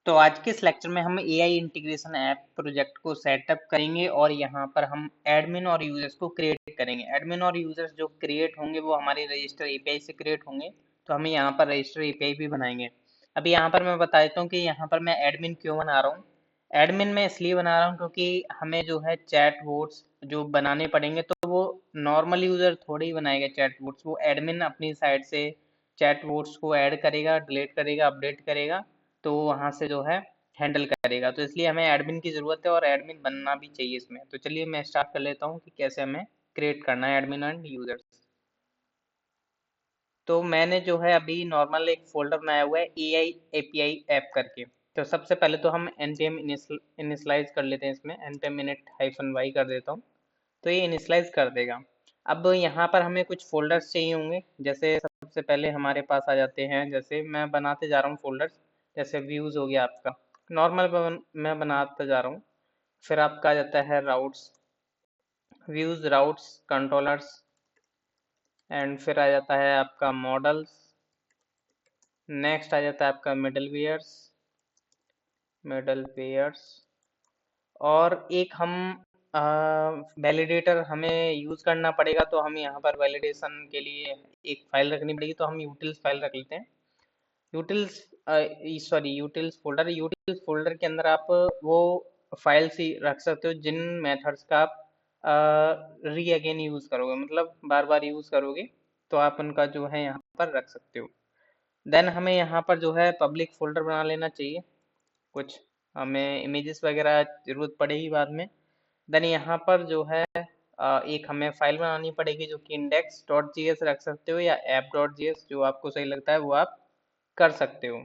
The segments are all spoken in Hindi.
तो आज के इस लेक्चर में हम एआई इंटीग्रेशन ऐप प्रोजेक्ट को सेटअप करेंगे और यहाँ पर हम एडमिन और यूजर्स को क्रिएट करेंगे। एडमिन और यूजर्स जो क्रिएट होंगे वो हमारे रजिस्टर एपीआई से क्रिएट होंगे, तो हमें यहाँ पर रजिस्टर एपीआई भी बनाएंगे। अभी यहाँ पर मैं बता देता हूँ कि यहाँ पर मैं एडमिन क्यों बना रहा हूँ। एडमिन मैं इसलिए बना रहा हूँ क्योंकि हमें जो है चैट बोट्स जो बनाने पड़ेंगे, तो वो नॉर्मल यूजर थोड़ी ही बनाएगा चैट बोट्स, वो एडमिन अपनी साइड से चैट बोट्स को ऐड करेगा, डिलीट करेगा, अपडेट करेगा, तो वहाँ से जो है हैंडल करेगा। तो इसलिए हमें एडमिन की ज़रूरत है और एडमिन बनना भी चाहिए इसमें। तो चलिए मैं स्टार्ट कर लेता हूँ कि कैसे हमें क्रिएट करना है एडमिन एंड यूजर्स। तो मैंने जो है अभी नॉर्मल एक फोल्डर बनाया हुआ है एआई एपीआई ऐप करके। तो सबसे पहले तो हम npm इनिशलाइज कर लेते हैं, इसमें npm init -y कर देता हूँ, तो ये इनिशलाइज कर देगा। अब यहाँ पर हमें कुछ फोल्डर्स चाहिए होंगे, जैसे सबसे पहले हमारे पास आ जाते हैं, जैसे मैं बनाते जा रहा हूँ फोल्डर्स। जैसे व्यूज़ हो गया आपका, नॉर्मल मैं बनाता जा रहा हूँ। फिर आपका आ जाता है routes, views, routes, controllers, and फिर आ जाता है आपका मॉडल्स। नेक्स्ट आ जाता है आपका मिडल वेयर्स। और एक हम वैलिडेटर हमें यूज़ करना पड़ेगा, तो हम यहाँ पर वैलिडेशन के लिए एक फाइल रखनी पड़ेगी, तो हम यूटिल्स फाइल रख लेते हैं। यूटिल्स यूटिल्स फोल्डर के अंदर आप वो फाइल्स ही रख सकते हो जिन मेथड्स का आप री अगेन यूज़ करोगे, मतलब बार बार यूज़ करोगे, तो आप उनका जो है यहाँ पर रख सकते हो। देन हमें यहाँ पर जो है पब्लिक फोल्डर बना लेना चाहिए, कुछ हमें इमेजेस वगैरह ज़रूरत पड़ेगी बाद में। देन यहाँ पर जो है एक हमें फाइल बनानी पड़ेगी जो कि index.js रख सकते हो, या app.js, जो आपको सही लगता है वो आप कर सकते हो।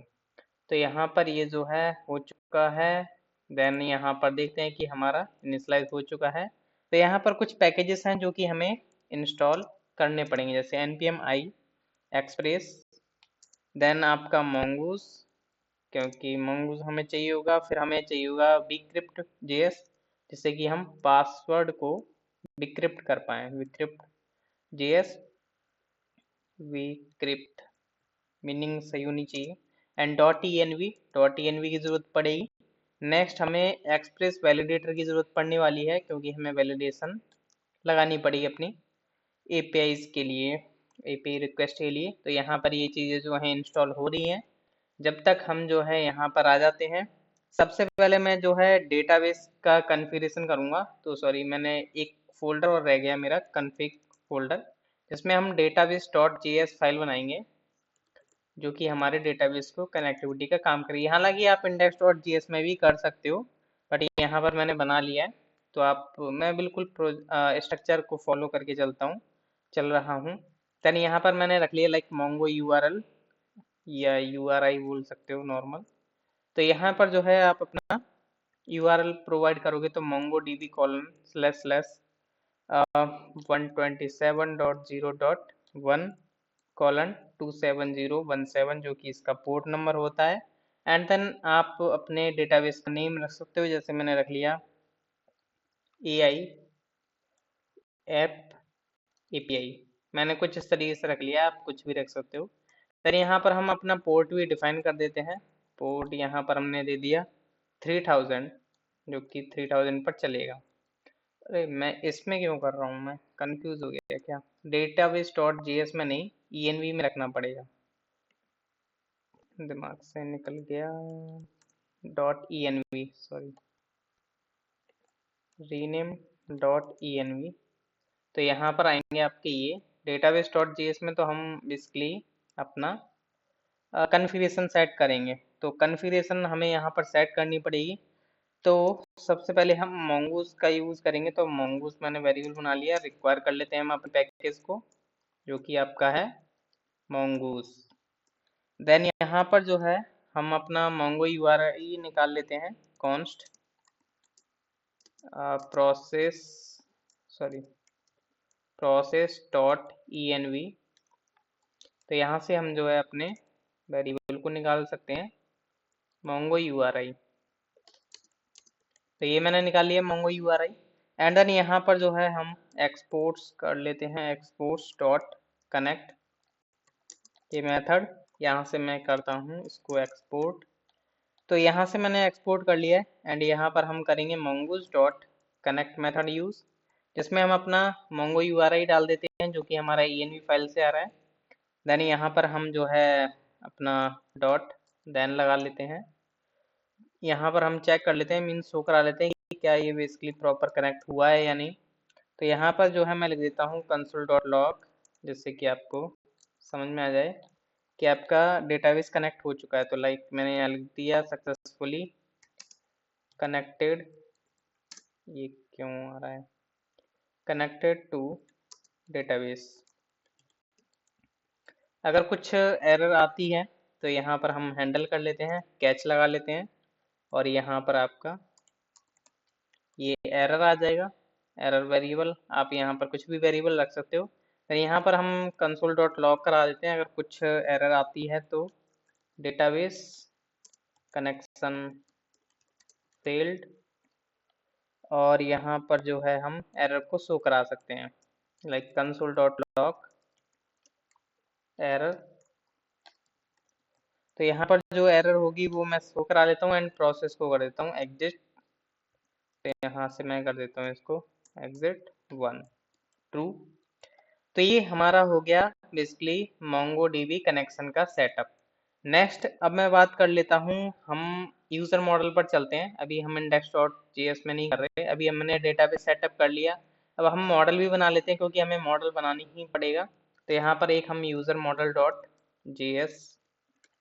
तो यहाँ पर ये जो है हो चुका है। देन यहाँ पर देखते हैं कि हमारा इनिशलाइज हो चुका है। तो यहाँ पर कुछ पैकेजेस हैं जो कि हमें इंस्टॉल करने पड़ेंगे, जैसे npm i एक्सप्रेस, देन आपका mongoose, क्योंकि mongoose हमें चाहिए होगा। फिर हमें चाहिए होगा bcrypt js, जिससे कि हम पासवर्ड को डिक्रिप्ट कर पाएँ। bcrypt js, bcrypt मीनिंग सही होनी चाहिए। एंड .env की ज़रूरत पड़ेगी। नेक्स्ट हमें एक्सप्रेस वैलिडेटर की ज़रूरत पड़ने वाली है, क्योंकि हमें वैलिडेशन लगानी पड़ेगी अपनी एपीआईज के लिए, एपीआई रिक्वेस्ट के लिए। तो यहाँ पर ये चीज़ें जो हैं इंस्टॉल हो रही हैं। जब तक हम जो है यहाँ पर आ जाते हैं, सबसे पहले मैं जो है डेटाबेस का कन्फिगरेशन करूँगा। तो सॉरी, मैंने एक फोल्डर और रह गया मेरा कन्फिग फोल्डर, जिसमें हम डेटाबेस डॉट जेएस फाइल बनाएंगे, जो कि हमारे डेटाबेस को कनेक्टिविटी का काम करेगी। हालांकि आप index.js में भी कर सकते हो, बट यहाँ पर मैंने बना लिया है। तो मैं बिल्कुल स्ट्रक्चर को फॉलो करके चल रहा हूँ। देन यहाँ पर मैंने रख लिया लाइक मोंगो यूआरएल, या यूआरआई बोल सकते हो नॉर्मल। तो यहाँ पर जो है आप अपना यूआरएल प्रोवाइड करोगे, तो मोंगो डीबी कॉलन / 127.0.1:27017, जो कि इसका पोर्ट नंबर होता है। एंड देन आप अपने डेटाबेस का नेम रख सकते हो, जैसे मैंने रख लिया एआई ऐप एपीआई, मैंने कुछ इस तरीके से रख लिया, आप कुछ भी रख सकते हो। फिर यहाँ पर हम अपना पोर्ट भी डिफाइन कर देते हैं। पोर्ट यहाँ पर हमने दे दिया 3000, जो कि 3000 पर चलेगा। अरे मैं इसमें क्यों कर रहा हूँ, मैं कंफ्यूज हो गया क्या। डेटाबेस डॉट जेएस में नहीं, ईएनवी में रखना पड़ेगा, दिमाग से निकल गया। .env, sorry, rename .env। तो यहाँ पर आएंगे आपके ये डेटाबेस डॉट जेएस में, तो हम बेसिकली अपना कन्फिगरेशन सेट करेंगे। तो कन्फिगरेशन हमें यहाँ पर सेट करनी पड़ेगी। तो सबसे पहले हम mongoose का यूज़ करेंगे, तो mongoose मैंने वेरिएबल बना लिया। रिक्वायर कर लेते हैं हम अपने पैकेज को, जो कि आपका है mongoose। देन यहाँ पर जो है हम अपना mongo URI निकाल लेते हैं, const process डॉट env। तो यहाँ से हम जो है अपने वेरिएबल को निकाल सकते हैं mongo URI। तो ये मैंने निकाल लिया mongo URI। एंड देन यहाँ पर जो है हम एक्सपोर्ट्स कर लेते हैं, एक्सपोर्ट्स डॉट कनेक्ट, ये मेथड यहाँ से मैं करता हूँ इसको एक्सपोर्ट। तो यहाँ से मैंने एक्सपोर्ट कर लिया है एंड यहाँ पर हम करेंगे mongoose dot connect method use, जिसमें हम अपना mongo URI डाल देते हैं जो कि हमारा env फाइल से आ रहा है। देन यहाँ पर हम जो है अपना डॉट देन लगा लेते हैं। यहाँ पर हम चेक कर लेते हैं, मीन्स शो करा लेते हैं कि क्या ये बेसिकली प्रॉपर कनेक्ट हुआ है या नहीं। तो यहाँ पर जो है मैं लिख देता हूँ कंसोल डॉट लॉग, जिससे कि आपको समझ में आ जाए कि आपका डेटाबेस कनेक्ट हो चुका है। तो लाइक मैंने यहाँ लिख दिया सक्सेसफुली कनेक्टेड, ये क्यों आ रहा है, कनेक्टेड टू डेटाबेस। अगर कुछ एरर आती है तो यहाँ पर हम हैंडल कर लेते हैं, कैच लगा लेते हैं और यहाँ पर आपका ये एरर आ जाएगा, एरर वेरिएबल। आप यहाँ पर कुछ भी वेरिएबल रख सकते हो। तो यहाँ पर हम कंसोल डॉट लॉग करा देते हैं अगर कुछ एरर आती है तो, डेटाबेस कनेक्शन फेल्ड, और यहाँ पर जो है हम एरर को शो करा सकते हैं like console dot log error. तो यहाँ पर जो एरर होगी वो मैं शो करा लेता हूँ एंड प्रोसेस को कर देता हूँ एग्जिट। तो यहाँ से मैं कर देता हूँ इसको एग्जिट 1 ट्रू। तो ये हमारा हो गया बेसिकली MongoDB कनेक्शन का सेटअप। नेक्स्ट अब मैं बात कर लेता हूँ, हम यूजर मॉडल पर चलते हैं। अभी हम index.js में नहीं कर रहे, अभी हमने डेटाबेस सेटअप कर लिया। अब हम मॉडल भी बना लेते हैं क्योंकि हमें मॉडल बनानी ही पड़ेगा। तो यहाँ पर एक हम user model dot JS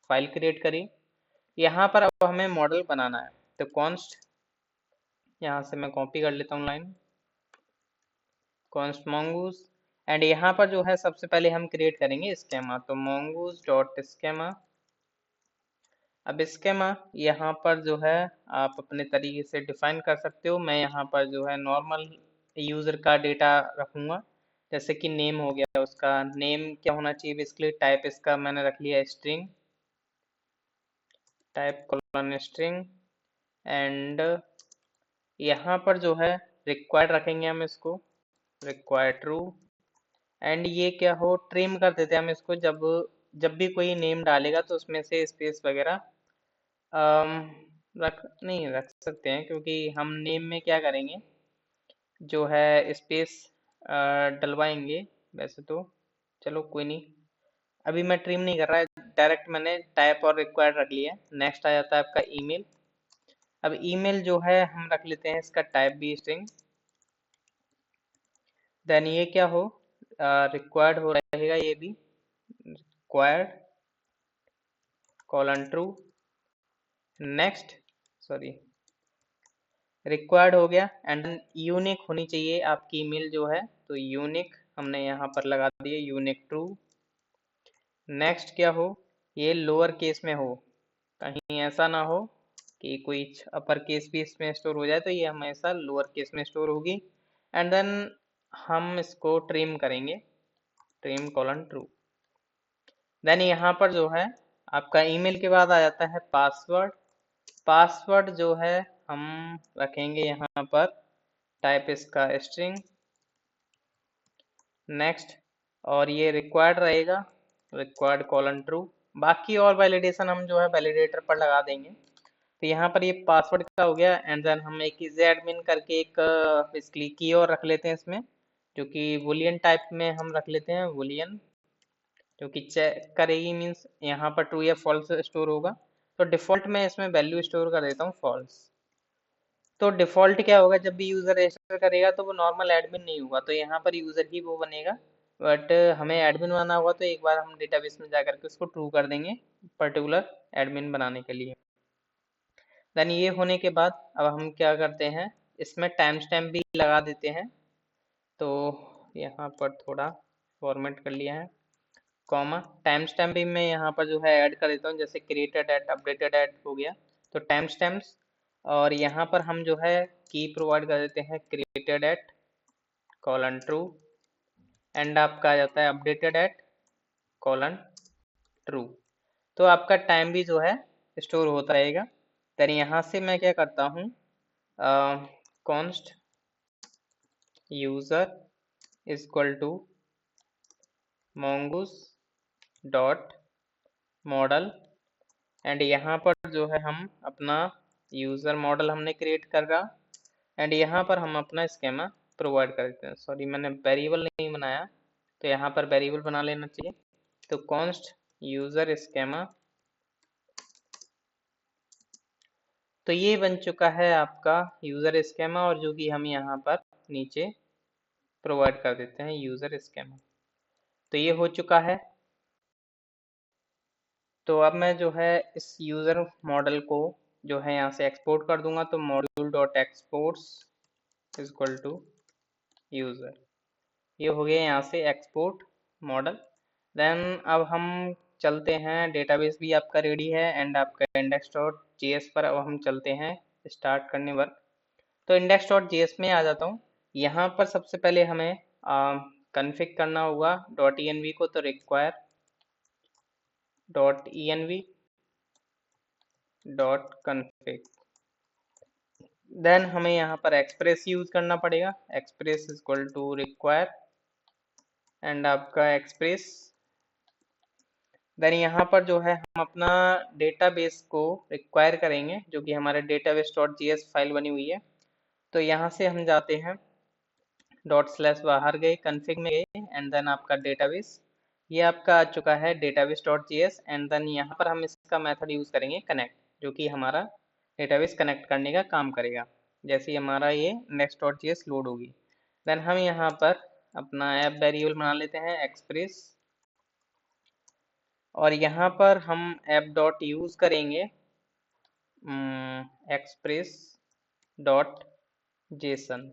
file create करी। यहाँ पर अब हमें मॉडल बनाना है तो कॉन्स्ट, यहाँ से मैं कॉपी कर लेता हूँ लाइन, कॉन्स्ट mongoose, एंड यहाँ पर जो है सबसे पहले हम क्रिएट करेंगे स्केमा। तो mongoose डॉट स्केमा। अब स्केमा यहाँ पर जो है आप अपने तरीके से डिफाइन कर सकते हो। मैं यहाँ पर जो है नॉर्मल यूजर का डेटा रखूँगा, जैसे कि नेम हो गया, उसका नेम क्या होना चाहिए बेसिकली, टाइप इसका मैंने रख लिया string, type colon string, and यहाँ पर जो है रिक्वायर्ड रखेंगे हम इसको, रिक्वायर्ड ट्रू, एंड ये क्या हो ट्रिम कर देते हैं हम इसको, जब जब भी कोई नेम डालेगा तो उसमें से स्पेस वगैरह रख नहीं रख सकते हैं, क्योंकि हम नेम में क्या करेंगे जो है स्पेस डलवाएंगे। वैसे तो चलो कोई नहीं, अभी मैं ट्रिम नहीं कर रहा है, डायरेक्ट मैंने टाइप और रिक्वायर्ड रख लिया। नेक्स्ट आ जाता है आपका ईमेल। अब ईमेल जो है हम रख लेते हैं इसका टाइप भी स्ट्रिंग। देन ये क्या हो रिक्वायर्ड हो रहेगा, ये भी required colon true. Next sorry required हो गया, एंड यूनिक होनी चाहिए आपकी ईमेल जो है, तो यूनिक हमने यहाँ पर लगा दिए, यूनिक ट्रू। नेक्स्ट क्या हो, ये लोअर केस में हो, कहीं ऐसा ना हो कि कोई अपर केस भी इसमें स्टोर हो जाए, तो ये हमेशा लोअर केस में स्टोर होगी। एंड देन हम इसको ट्रिम करेंगे, ट्रिम कोलन ट्रू। देन यहाँ पर जो है आपका ईमेल के बाद आ जाता है पासवर्ड। पासवर्ड जो है हम रखेंगे यहाँ पर टाइप इसका स्ट्रिंग। नेक्स्ट, और ये रिक्वायर्ड रहेगा, रिक्वायर्ड कोलन ट्रू। बाकी और वैलिडेशन हम जो है वैलिडेटर पर लगा देंगे। तो यहाँ पर ये पासवर्ड का हो गया, एंड देन हम एक इज एडमिन करके एक बेसिकली की और रख लेते हैं इसमें, जो कि वुलियन टाइप में हम रख लेते हैं, वुलियन, जो कि चेक करेगी, मीन्स यहाँ पर ट्रू या फॉल्स स्टोर होगा। तो डिफॉल्ट में इसमें वैल्यू स्टोर कर देता हूँ फॉल्स। तो डिफॉल्ट क्या होगा, जब भी यूजर रजिस्टर करेगा तो वो नॉर्मल एडमिन नहीं होगा, तो यहाँ पर यूजर ही वो बनेगा। बट हमें एडमिन बनाना होगा तो एक बार हम डेटाबेस में जाकर के उसको ट्रू कर देंगे पर्टिकुलर एडमिन बनाने के लिए। देन ये होने के बाद अब हम क्या करते हैं, इसमें टाइम स्टैम्प भी लगा देते हैं। तो यहाँ पर थोड़ा फॉर्मेट कर लिया है, कॉमा टाइम स्टैम्प भी मैं यहाँ पर जो है ऐड कर देता हूँ, जैसे क्रिएटेड एट अपडेटेड एट हो गया, तो टाइम स्टैम्प्स। और यहाँ पर हम जो है की प्रोवाइड कर देते हैं created at colon true, and आपका आ जाता है अपडेटेड एट कोलन ट्रू। तो आपका टाइम भी जो है स्टोर होता रहेगा। देन यहाँ से मैं क्या करता हूँ, const user is equal to mongoose dot model, and यहाँ पर जो है हम अपना यूज़र मॉडल हमने क्रिएट कर रहा एंड यहाँ पर हम अपना स्केमा प्रोवाइड कर देते हैं। सॉरी, मैंने वेरिएबल नहीं बनाया, तो यहाँ पर वेरिएबल बना लेना चाहिए। तो कॉन्स्ट यूज़र स्केमा, तो ये बन चुका है आपका यूज़र स्केमा, और जो कि हम यहाँ पर नीचे प्रोवाइड कर देते हैं यूज़र स्केमा। तो ये हो चुका है। तो अब मैं जो है इस यूज़र मॉडल को जो है यहाँ से एक्सपोर्ट कर दूंगा। तो module dot exports is equal to user, ये हो गया यहाँ से एक्सपोर्ट मॉडल। देन अब हम चलते हैं, डेटाबेस भी आपका रेडी है एंड आपका इंडेक्स डॉट जेएस पर अब हम चलते हैं स्टार्ट करने वर्क। तो इंडेक्स डॉट जेएस में आ जाता हूँ। यहाँ पर सबसे पहले हमें कन्फिग करना होगा डॉट env को, तो require dot env dot config. Then हमें यहाँ पर एक्सप्रेस यूज करना पड़ेगा, express is equal to require and आपका एक्सप्रेस। देन यहाँ पर जो है हम अपना डेटाबेस को रिक्वायर करेंगे, जो कि हमारे डेटाबेस डॉट जीएस फाइल बनी हुई है। तो यहाँ से हम जाते हैं डॉट स्लैश बाहर गए, कन्फिग में गए एंड देन आपका डेटाबेस, ये आपका आ चुका है database dot JS. And then यहाँ पर हम इसका मेथड यूज करेंगे कनेक्ट, जो कि हमारा डेटाबेस कनेक्ट करने का काम करेगा जैसे ही हमारा ये नेक्स्ट डॉट जीएस लोड होगी। देन हम यहाँ पर अपना ऐप वेरिएबल बना लेते हैं एक्सप्रेस, और यहाँ पर हम ऐप डॉट यूज करेंगे एक्सप्रेस डॉट जेसन।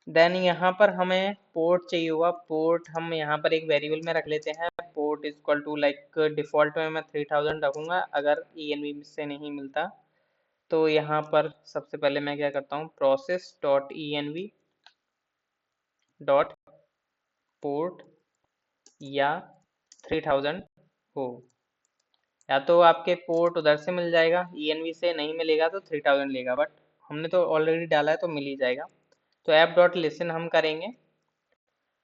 देन यहाँ पर हमें पोर्ट चाहिए होगा, पोर्ट हम यहाँ पर एक वेरिएबल में रख लेते हैं, port is equal to like default में मैं 3000 रखूंगा, अगर env से नहीं मिलता तो यहाँ पर सबसे पहले मैं क्या करता हूँ, process dot env dot port या 3000 हो, या तो आपके पोर्ट उधर से मिल जाएगा, env से नहीं मिलेगा तो 3000 लेगा, बट हमने तो ऑलरेडी डाला है तो मिल ही जाएगा। तो ऐप डॉट लिसन हम करेंगे,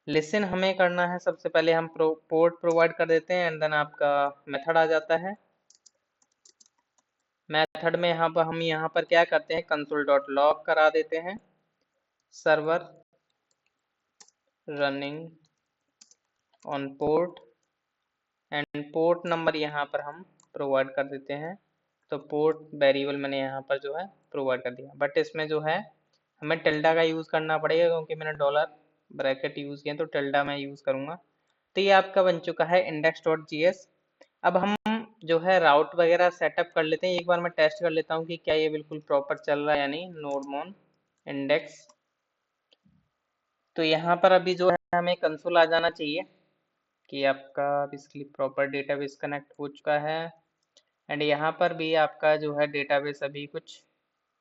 लिसन हमें करना है सबसे पहले हम पोर्ट प्रोवाइड कर देते हैं एंड देन आपका मेथड आ जाता है। मेथड में हम यहाँ पर क्या करते हैं, कंसोल डॉट लॉग करा देते हैं server running on port and port number यहाँ पर हम प्रोवाइड कर देते हैं। तो पोर्ट वेरिएबल मैंने यहाँ पर जो है प्रोवाइड कर दिया, बट इसमें जो है हमें टिल्डा का यूज़ करना पड़ेगा क्योंकि मैंने डॉलर ब्रैकेट यूज़ किया, तो टिल्डा मैं यूज़ करूँगा। तो ये आपका बन चुका है इंडेक्स डॉट जीएस। अब हम जो है राउट वगैरह सेटअप कर लेते हैं, एक बार मैं टेस्ट कर लेता हूँ कि क्या ये बिल्कुल प्रॉपर चल रहा है या नहीं। नोडमोन इंडेक्स, तो यहाँ पर अभी जो है हमें कंसोल आ जाना चाहिए कि आपका बेसिकली प्रॉपर डेटाबेस कनेक्ट हो चुका है एंड यहाँ पर भी आपका जो है डेटाबेस अभी कुछ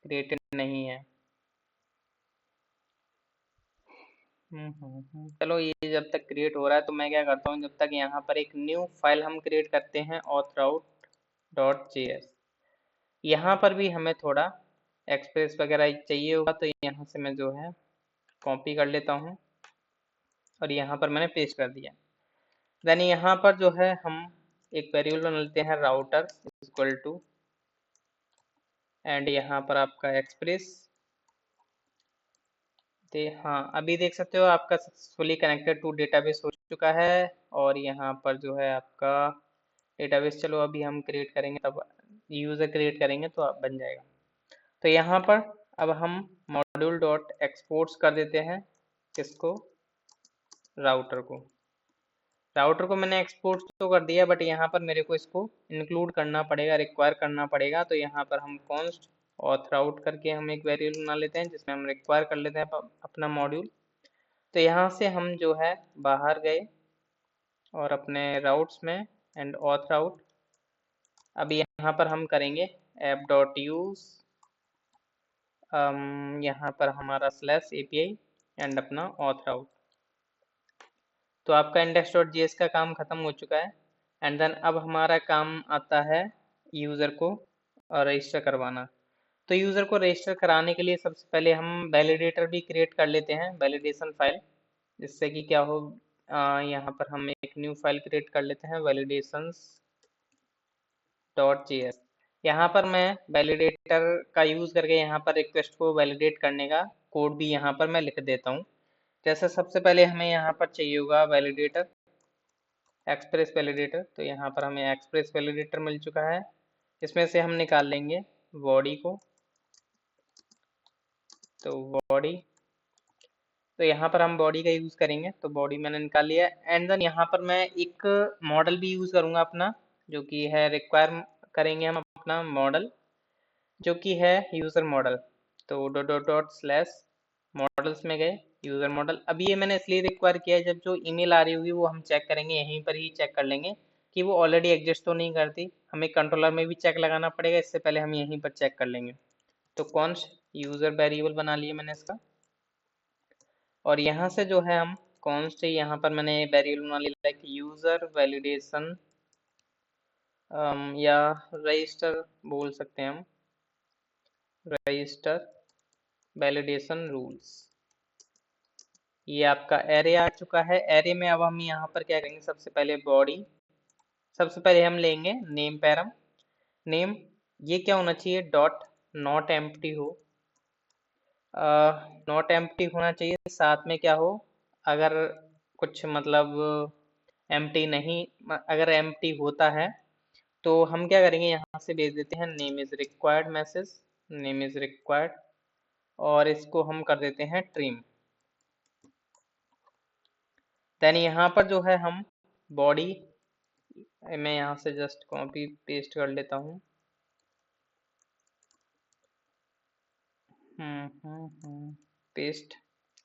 क्रिएटेड नहीं है। चलो ये जब तक क्रिएट हो रहा है तो मैं क्या करता हूँ, जब तक यहाँ पर एक न्यू फाइल हम क्रिएट करते हैं authrout डॉट जेएस। यहाँ पर भी हमें थोड़ा एक्सप्रेस वगैरह चाहिए होगा, तो यहाँ से मैं जो है कॉपी कर लेता हूँ और यहाँ पर मैंने पेस्ट कर दिया। देन यहाँ पर जो है हम एक वेरिएबल बना लेते हैं राउटर इक्वल टू एंड यहाँ पर आपका एक्सप्रेस। हाँ, अभी देख सकते हो आपका सक्सेसफुली कनेक्टेड टू डेटाबेस हो चुका है, और यहाँ पर जो है आपका डेटाबेस, चलो अभी हम क्रिएट करेंगे तब यूज़र क्रिएट करेंगे तो आप बन जाएगा। तो यहाँ पर अब हम मॉड्यूल डॉट एक्सपोर्ट्स कर देते हैं किसको, राउटर को मैंने एक्सपोर्ट तो कर दिया, बट यहाँ पर मेरे को इसको इंक्लूड करना पड़ेगा, रिक्वायर करना पड़ेगा। तो यहाँ पर हम कॉन्स्ट ऑथराउट करके हम एक वेरिएबल बना लेते हैं जिसमें हम रिक्वायर कर लेते हैं अपना मॉड्यूल। तो यहाँ से हम जो है बाहर गए और अपने राउट्स में एंड ऑथराउट, अब यहाँ पर हम करेंगे ऐप डॉट यूज, यहाँ पर हमारा स्लैश एपीआई एंड अपना ऑथराउट। तो आपका इंडेक्स डॉट जीएस का काम खत्म हो चुका है एंड देन अब हमारा काम आता है यूज़र को रजिस्टर करवाना। तो यूज़र को रजिस्टर कराने के लिए सबसे पहले हम वैलिडेटर भी क्रिएट कर लेते हैं, वैलिडेशन फाइल, जिससे कि क्या हो, यहाँ पर हम एक न्यू फाइल क्रिएट कर लेते हैं वैलिडेशंस डॉट जेएस। यहाँ पर मैं वैलिडेटर का यूज़ करके यहाँ पर रिक्वेस्ट को वैलिडेट करने का कोड भी यहाँ पर मैं लिख देता हूँ। जैसे सबसे पहले हमें यहाँ पर चाहिए होगा वैलिडेटर, एक्सप्रेस वैलिडेटर। तो यहाँ पर हमें एक्सप्रेस वैलिडेटर मिल चुका है। इसमें से हम निकाल लेंगे बॉडी को। तो बॉडी, तो यहाँ पर हम बॉडी का यूज़ करेंगे, तो बॉडी मैंने निकाल लिया। एंड देन यहाँ पर मैं एक मॉडल भी यूज़ करूँगा अपना, जो कि है रिक्वायर करेंगे हम अपना मॉडल, जो कि है यूज़र मॉडल। तो dot dot dot slash models में गए, यूज़र मॉडल। अब ये मैंने इसलिए रिक्वायर किया है, जब जो ईमेल आ रही होगी वो हम चेक करेंगे, यहीं पर ही चेक कर लेंगे कि वो ऑलरेडी एग्जिस्ट तो नहीं करती। हमें कंट्रोलर में भी चेक लगाना पड़ेगा, इससे पहले हम यहीं पर चेक कर लेंगे। तो कॉन्स्ट यूज़र वेरिएबल बना लिए मैंने इसका, और यहाँ से जो है हम कॉन्स्ट, यहाँ पर मैंने वेरिएबल बना लिया लाइक यूज़र वैलिडेशन, या रजिस्टर बोल सकते हैं हम, रजिस्टर वैलिडेशन रूल्स। ये आपका एरे आ चुका है। एरे में अब हम यहाँ पर क्या करेंगे, सबसे पहले बॉडी, सबसे पहले हम लेंगे नेम पैरम। नेम ये क्या होना चाहिए, डॉट नॉट एम्प्टी हो, नॉट एम्प्टी होना चाहिए। साथ में क्या हो, अगर कुछ मतलब एम्प्टी नहीं, अगर एम्प्टी होता है तो हम क्या करेंगे, यहाँ से भेज देते हैं name is required message, name is required, और इसको हम कर देते हैं ट्रिम। देन यहाँ पर जो है हम बॉडी, मैं यहाँ से जस्ट कॉपी पेस्ट कर लेता हूँ। पेस्ट।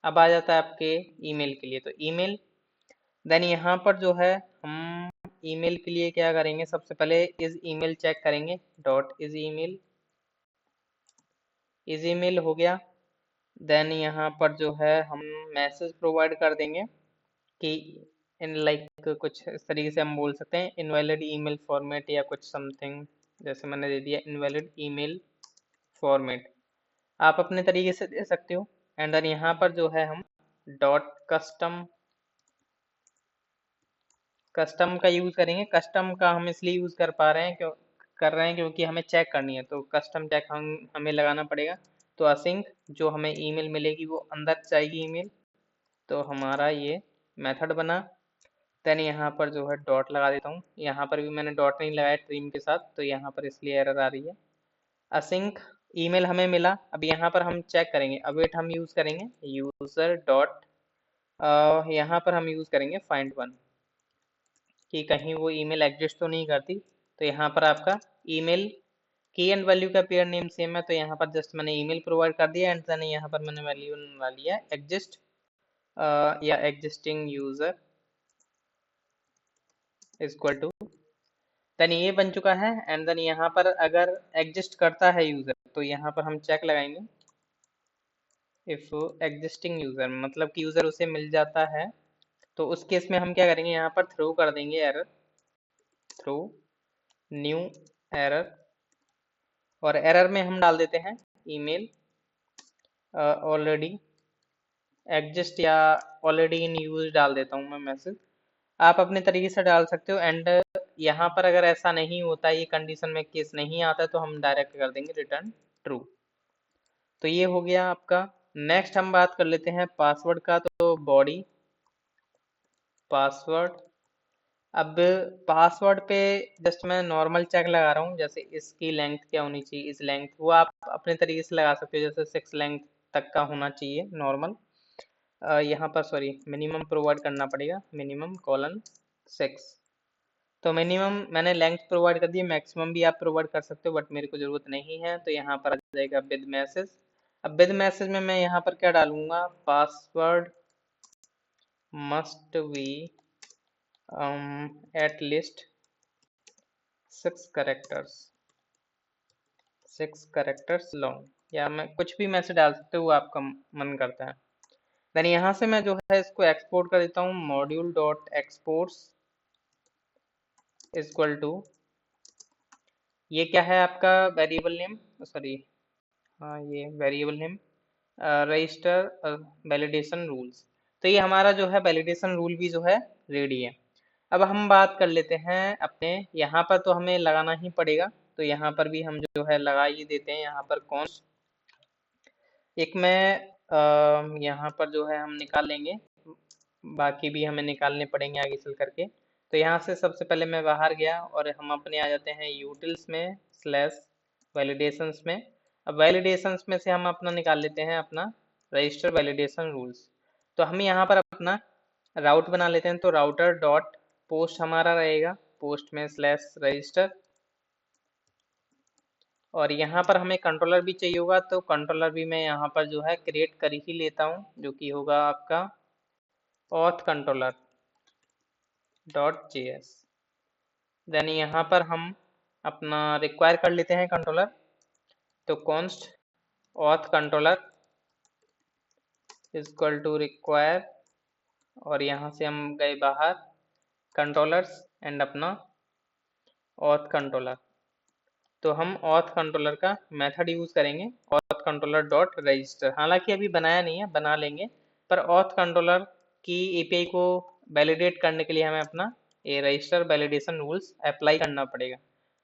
अब आ जाता है आपके ईमेल के लिए, तो ईमेल। देन यहाँ पर जो है हम ईमेल के लिए क्या करेंगे, सबसे पहले इज ईमेल चेक करेंगे, dot is email, is email हो गया। देन यहाँ पर जो है हम मैसेज प्रोवाइड कर देंगे कि इन लाइक कुछ इस तरीके से हम बोल सकते हैं, इनवैलिड ईमेल फॉर्मेट या कुछ समथिंग, जैसे मैंने दे दिया इनवैलिड ईमेल फॉर्मेट, आप अपने तरीके से दे सकते हो। एंड देन यहाँ पर जो है हम डॉट कस्टम, कस्टम का यूज करेंगे। कस्टम का हम इसलिए यूज कर पा रहे हैं, क्योंकि हमें चेक करनी है, तो कस्टम चेक हमें लगाना पड़ेगा। तो असिंक जो हमें ईमेल मिलेगी वो अंदर जाएगी ईमेल, तो हमारा ये मेथड बना। देन यहाँ पर जो है डॉट लगा देता हूँ, यहाँ पर भी मैंने डॉट नहीं लगाया ट्रीम के साथ, तो यहाँ पर इसलिए एरर आ रही है। असिंक ईमेल हमें मिला। अब यहाँ पर हम चेक करेंगे, अवेट हम यूज करेंगे यूजर डॉट, यहाँ पर हम यूज करेंगे फाइंड वन, कि कहीं वो ईमेल एग्जिस्ट तो नहीं करती। तो यहाँ पर आपका ईमेल की एंड वैल्यू का पेयर नेम सेम है, तो यहाँ पर जस्ट मैंने ईमेल प्रोवाइड कर दिया। एंड देन यहाँ पर मैंने वैल्यू बना लिया एग्जिस्ट, या existing user equal to, then ये बन चुका है। एंड देन यहाँ पर अगर एग्जिस्ट करता है यूजर, तो यहाँ पर हम चेक लगाएंगे इफ एग्जिस्टिंग यूजर, मतलब कि यूजर उसे मिल जाता है, तो उस केस में हम क्या करेंगे, यहाँ पर थ्रो कर देंगे एरर, थ्रो न्यू एरर, और एरर में हम डाल देते हैं ईमेल ऑलरेडी एग्जिस्ट, या ऑलरेडी इन यूज डाल देता हूँ मैं मैसेज, आप अपने तरीके से डाल सकते हो। एंड यहाँ पर अगर ऐसा नहीं होता, ये कंडीशन में केस नहीं आता, तो हम डायरेक्ट कर देंगे रिटर्न ट्रू। तो ये हो गया आपका। नेक्स्ट हम बात कर लेते हैं पासवर्ड का। तो बॉडी पासवर्ड, अब पासवर्ड पे जस्ट मैं नॉर्मल चेक लगा रहा हूँ, जैसे इसकी लेंथ क्या होनी चाहिए, इस लेंथ, वो आप अपने तरीके से लगा सकते हो, जैसे 6 लेंथ तक का होना चाहिए नॉर्मल। यहाँ पर सॉरी मिनिमम प्रोवाइड करना पड़ेगा, मिनिमम कॉलन 6। तो मिनिमम मैंने लेंथ प्रोवाइड कर दी, मैक्सिमम भी आप प्रोवाइड कर सकते हो, बट मेरे को ज़रूरत नहीं है। तो यहाँ पर आ जाएगा विद मैसेज। अब विद मैसेज में मैं यहाँ पर क्या डालूंगा, password must be at least 6 characters long, या मैं कुछ भी मैसेज डाल सकते हो, वो आपका मन करता है। देन यहाँ से मैं जो है इसको एक्सपोर्ट कर देता हूँ, module dot exports equal to, ये क्या है आपका वेरिएबल नेम, सॉरी हाँ ये variable name, register validation rules. तो ये हमारा जो है वैलिडेशन रूल भी जो है रेडी है। अब हम बात कर लेते हैं अपने, यहाँ पर तो हमें लगाना ही पड़ेगा, तो यहाँ पर भी हम जो है लगा ही देते हैं। यहाँ पर कॉन्स्ट एक में यहाँ पर जो है हम निकाल लेंगे, बाकी भी हमें निकालने पड़ेंगे आगे चल करके। तो यहाँ से सबसे पहले मैं बाहर गया और हम अपने आ जाते हैं यूटिल्स में स्लैश वैलिडेशंस में। अब वैलिडेशंस में से हम अपना निकाल लेते हैं अपना रजिस्टर वैलिडेशन रूल्स। तो हम यहाँ पर अपना राउट बना लेते हैं, तो राउटर डॉट पोस्ट हमारा रहेगा, पोस्ट में स्लैश रजिस्टर। और यहाँ पर हमें कंट्रोलर भी चाहिए होगा, तो कंट्रोलर भी मैं यहाँ पर जो है क्रिएट कर ही लेता हूँ, जो कि होगा आपका auth controller dot JS. Then यहाँ पर हम अपना रिक्वायर कर लेते हैं कंट्रोलर, तो const auth controller is equal to require, और यहाँ से हम गए बाहर कंट्रोलर्स एंड अपना ऑथ कंट्रोलर। तो हम ऑथ कंट्रोलर का मेथड यूज करेंगे, ऑथ कंट्रोलर डॉट रजिस्टर। हालांकि अभी बनाया नहीं है, बना लेंगे, पर ऑथ कंट्रोलर की एपीआई को वैलिडेट करने के लिए हमें अपना ये रजिस्टर वैलिडेशन रूल्स अप्लाई करना पड़ेगा।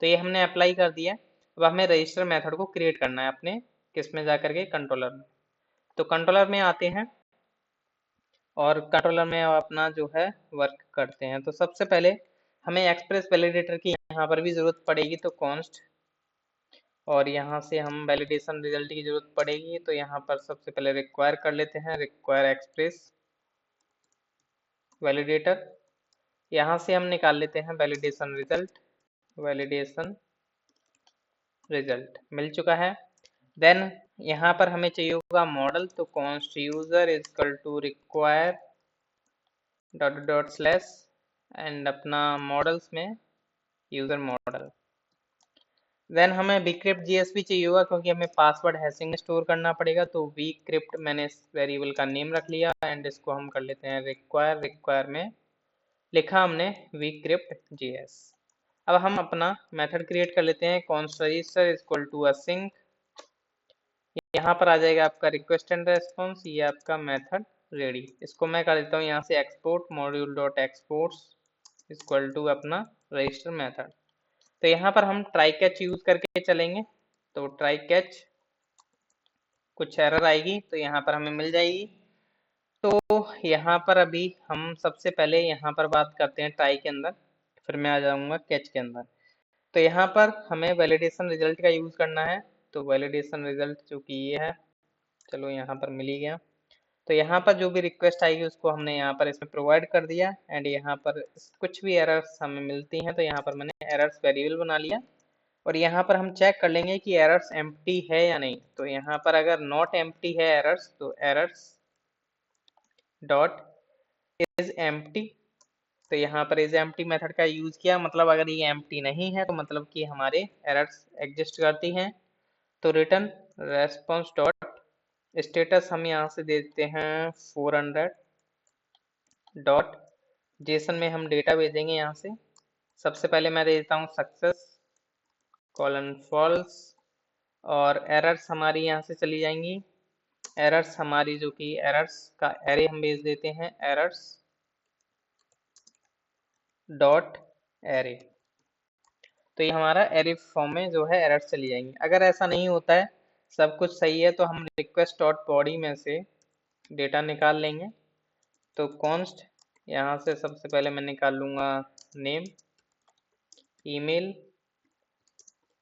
तो ये हमने अप्लाई कर दिया। अब हमें रजिस्टर मेथड को क्रिएट करना है अपने किस में जा करके, कंट्रोलर में। तो कंट्रोलर में आते हैं और कंट्रोलर में अपना जो है वर्क करते हैं। तो सबसे पहले हमें एक्सप्रेस वैलिडेटर की यहाँ पर भी जरूरत पड़ेगी, तो कॉन्स्ट, और यहाँ से हम वैलिडेशन रिजल्ट की जरूरत पड़ेगी, तो यहाँ पर सबसे पहले रिक्वायर कर लेते हैं, रिक्वायर एक्सप्रेस वैलिडेटर। यहाँ से हम निकाल लेते हैं वैलिडेशन रिजल्ट, वैलिडेशन रिजल्ट मिल चुका है। देन यहाँ पर हमें चाहिए होगा मॉडल, तो const user is equal to require dot dot slash and अपना मॉडल्स में यूजर मॉडल। देन हमें vcrypt js भी चाहिए होगा, क्योंकि हमें पासवर्ड हैशिंग में स्टोर करना पड़ेगा। तो vcrypt मैंने इस वेरिएबल का नेम रख लिया एंड इसको हम कर लेते हैं रिक्वायर, रिक्वायर में लिखा हमने vcrypt js। अब हम अपना मेथड क्रिएट कर लेते हैं, const register is equal to async। यहाँ पर आ जाएगा आपका रिक्वेस्ट एंड रेस्पॉन्स, ये आपका मेथड रेडी। इसको मैं कर देता हूँ यहाँ से export, module dot exports equal to अपना रजिस्टर मेथड। तो यहाँ पर हम ट्राई कैच यूज करके चलेंगे, तो ट्राई कैच कुछ एरर आएगी तो यहाँ पर हमें मिल जाएगी। तो यहाँ पर अभी हम सबसे पहले यहाँ पर बात करते हैं ट्राई के अंदर, फिर मैं आ जाऊँगा कैच के अंदर। तो यहाँ पर हमें वैलिडेशन रिजल्ट का यूज करना है, तो वैलिडेशन रिजल्ट जो कि ये है, चलो यहाँ पर मिल ही गया। तो यहाँ पर जो भी रिक्वेस्ट आएगी उसको हमने यहाँ पर इसमें प्रोवाइड कर दिया एंड यहाँ पर कुछ भी एरर्स हमें मिलती हैं तो यहाँ पर मैंने एरर्स वेरिएबल बना लिया। और यहाँ पर हम चेक कर लेंगे कि एरर्स एम्प्टी है या नहीं। तो यहाँ पर अगर नॉट एम्प्टी है एरर्स, तो एरर्स डॉट इज एम्प्टी, तो यहाँ पर इज एम्प्टी मेथड का यूज किया। मतलब अगर ये एम्प्टी नहीं है तो मतलब कि हमारे एरर्स एग्जिस्ट करती हैं। तो रिटर्न रेस्पॉन्स डॉट स्टेटस हम यहाँ से दे देते हैं 400 डॉट जेसन में हम डेटा भेजेंगे। यहाँ से सबसे पहले मैं दे देता हूँ सक्सेस कॉलन फॉल्स, और एरर्स हमारी यहाँ से चली जाएंगी। एरर्स हमारी जो कि एरर्स का एरे हम भेज देते हैं, एरर्स डॉट एरे। तो ये हमारा एरे फॉर्म में जो है एरर्स चली जाएंगी। अगर ऐसा नहीं होता है, सब कुछ सही है, तो हम रिक्वेस्ट डॉट बॉडी में से डेटा निकाल लेंगे। तो कॉन्स्ट यहाँ से सबसे पहले मैं निकाल लूँगा नेम, ईमेल,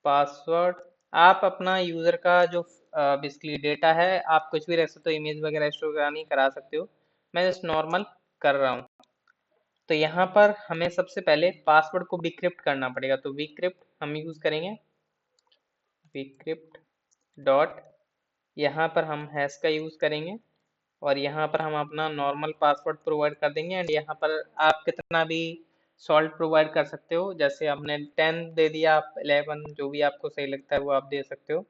पासवर्ड। आप अपना यूज़र का जो बेसिकली डेटा है आप कुछ भी रख सकते हो, इमेज वगैरह स्टोर करानी करा सकते हो, मैं जस्ट नॉर्मल कर रहा हूँ। तो यहाँ पर हमें सबसे पहले पासवर्ड को विक्रिप्ट करना पड़ेगा, तो विक्रिप्ट हम यूज़ करेंगे, विक्रिप्ट डॉट, यहाँ पर हम हैश का यूज़ करेंगे और यहाँ पर हम अपना नॉर्मल पासवर्ड प्रोवाइड कर देंगे। एंड यहाँ पर आप कितना भी सॉल्ट प्रोवाइड कर सकते हो, जैसे हमने 10 दे दिया, आप 11, जो भी आपको सही लगता है वो आप दे सकते हो।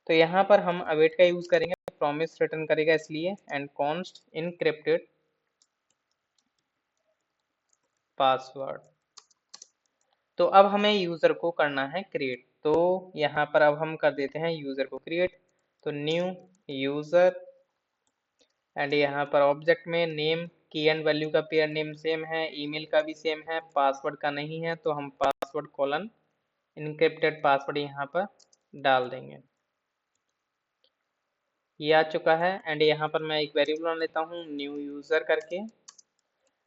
तो यहाँ पर हम अवेट का यूज़ करेंगे, प्रॉमिस रिटर्न करेगा इसलिए, एंड कॉन्स्ट इनक्रिप्टेड पासवर्ड। तो अब हमें यूज़र को करना है क्रिएट, तो यहाँ पर अब हम कर देते हैं यूज़र को क्रिएट। तो न्यू यूज़र एंड यहाँ पर ऑब्जेक्ट में नेम की एंड वैल्यू का पेयर नेम सेम है, ईमेल का भी सेम है, पासवर्ड का नहीं है, तो हम पासवर्ड कॉलन इनक्रिप्टेड पासवर्ड यहाँ पर डाल देंगे। ये आ चुका है एंड यहाँ पर मैं एक वेरिएबल बना लेता हूँ न्यू यूजर करके।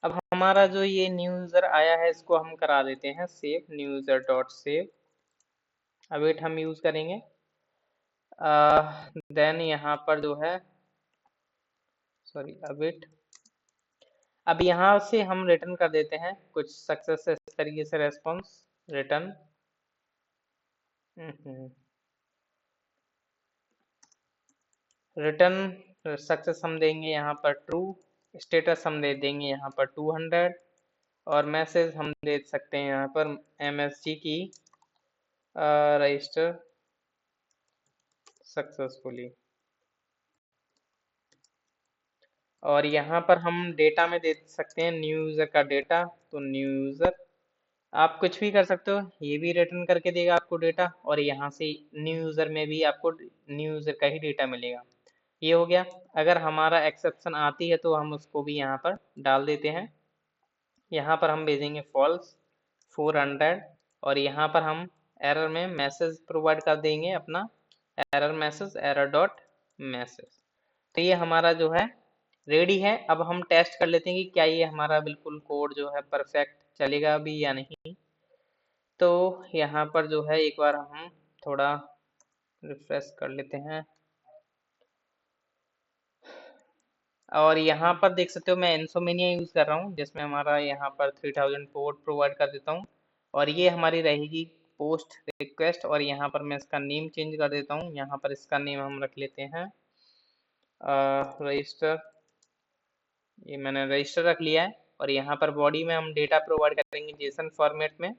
अब हमारा जो ये न्यू यूजर आया है इसको हम करा देते हैं save, new user dot save. Await हम यूज करेंगे। देन यहाँ पर जो है सॉरी अवेट, अब यहाँ से हम रिटर्न कर देते हैं कुछ सक्सेस इस तरीके से रेस्पॉन्स रिटर्न। रिटर्न सक्सेस हम देंगे यहाँ पर ट्रू, स्टेटस हम दे देंगे यहाँ पर 200 और मैसेज हम दे सकते हैं यहाँ पर MSG की रजिस्टर सक्सेसफुली। और यहाँ पर हम डेटा में दे सकते हैं न्यू यूजर का डेटा, तो न्यू यूजर आप कुछ भी कर सकते हो, ये भी रिटर्न करके देगा आपको डेटा और यहाँ से न्यू यूजर में भी आपको न्यू यूजर का ही डेटा मिलेगा। ये हो गया। अगर हमारा एक्सेप्शन आती है तो हम उसको भी यहाँ पर डाल देते हैं। यहाँ पर हम भेजेंगे फॉल्स 400 और यहाँ पर हम एरर में मैसेज प्रोवाइड कर देंगे अपना error message error dot message. तो ये हमारा जो है रेडी है। अब हम टेस्ट कर लेते हैं कि क्या ये हमारा बिल्कुल कोड जो है परफेक्ट चलेगा अभी या नहीं। तो यहाँ पर जो है एक बार हम थोड़ा रिफ्रेश कर लेते हैं और यहाँ पर देख सकते हो मैं इंसोमिनिया यूज़ कर रहा हूँ जिसमें हमारा यहाँ पर 3000 पोर्ट प्रोवाइड कर देता हूँ और ये हमारी रहेगी पोस्ट रिक्वेस्ट। और यहाँ पर मैं इसका नेम चेंज कर देता हूँ। यहाँ पर इसका नेम हम रख लेते हैं रजिस्टर, ये मैंने रजिस्टर रख लिया है। और यहाँ पर बॉडी में हम डेटा प्रोवाइड करेंगे जेसन फॉर्मेट में।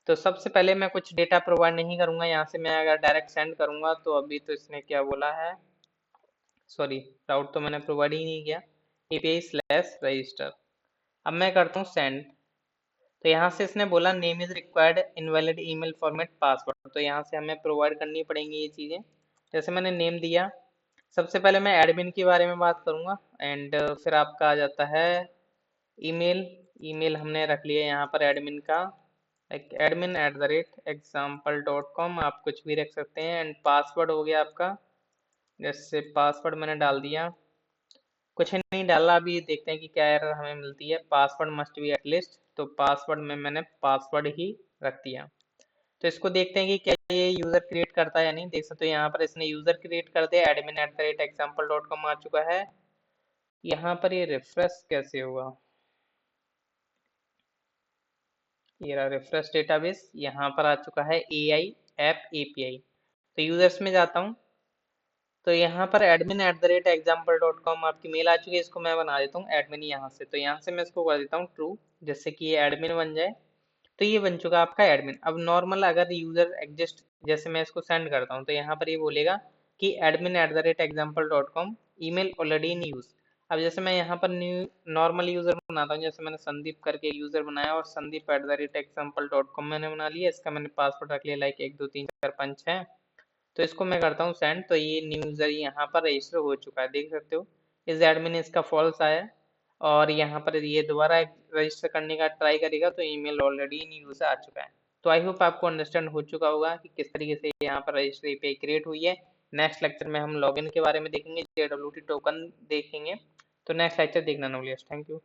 तो सबसे पहले मैं कुछ डेटा प्रोवाइड नहीं करूँगा, यहाँ से मैं अगर डायरेक्ट सेंड करूँगा तो अभी तो इसने क्या बोला है, सॉरी राउट तो मैंने प्रोवाइड ही नहीं किया, API/register। अब मैं करता हूँ सेंड। तो यहाँ से इसने बोला name is required invalid email format password, तो यहाँ से हमें प्रोवाइड करनी पड़ेंगी ये चीज़ें। जैसे मैंने नेम दिया, सबसे पहले मैं एडमिन के बारे में बात करूँगा एंड फिर आपका आ जाता है ईमेल। ईमेल हमने रख लिया यहाँ पर एडमिन का admin@example.com, आप कुछ भी रख सकते हैं। एंड पासवर्ड हो गया आपका, जैसे पासवर्ड मैंने डाल दिया, कुछ नहीं डाला। अभी देखते हैं कि क्या एरर हमें मिलती है। पासवर्ड मस्ट बी एटलीस्ट, तो पासवर्ड में मैंने पासवर्ड ही रख दिया। तो इसको देखते हैं कि क्या ये यूजर क्रिएट करता है या नहीं। देख सकते हो यहाँ पर इसने यूजर क्रिएट कर दिया, admin@example.com आ चुका है। यहाँ पर ये रिफ्रेश कैसे होगा, ये रहा रिफ्रेश डेटाबेस, यहाँ पर आ चुका है AI ऐप API। तो यूजर्स में जाता हूँ, तो यहाँ पर admin@example.com आपकी मेल आ चुकी है। इसको मैं बना देता हूँ एडमिन यहाँ से। तो यहाँ से मैं इसको कर देता हूँ ट्रू, जिससे कि ये एडमिन बन जाए। तो ये बन चुका आपका एडमिन। अब नॉर्मल अगर यूजर एग्जिस्ट, जैसे मैं इसको सेंड करता हूँ तो यहाँ पर ये बोलेगा कि admin@example.com email already in use. अब जैसे मैं यहाँ पर न्यू नॉर्मल यूजर बनाता हूँ, जैसे मैंने संदीप करके यूजर बनाया और संदीप@example.com मैंने बना लिया। इसका मैंने पासवर्ड रख लिया लाइक 1 2 3 4 5 6। तो इसको मैं करता हूँ सेंड, तो ये न्यू यूजर यहाँ पर रजिस्टर हो चुका है, देख सकते हो। इस एडमिन इसका फॉल्स आया और यहाँ पर ये दोबारा रजिस्टर करने का ट्राई करेगा तो ईमेल ऑलरेडी इन यूज आ चुका है। तो आई होप आपको अंडरस्टैंड हो चुका होगा कि किस तरीके से यहाँ पर रजिस्टर API क्रिएट हुई है। नेक्स्ट लेक्चर में हम लॉगिन के बारे में देखेंगे, JWT टोकन देखेंगे। तो नेक्स्ट लेक्चर देखना, नो थैंक यू।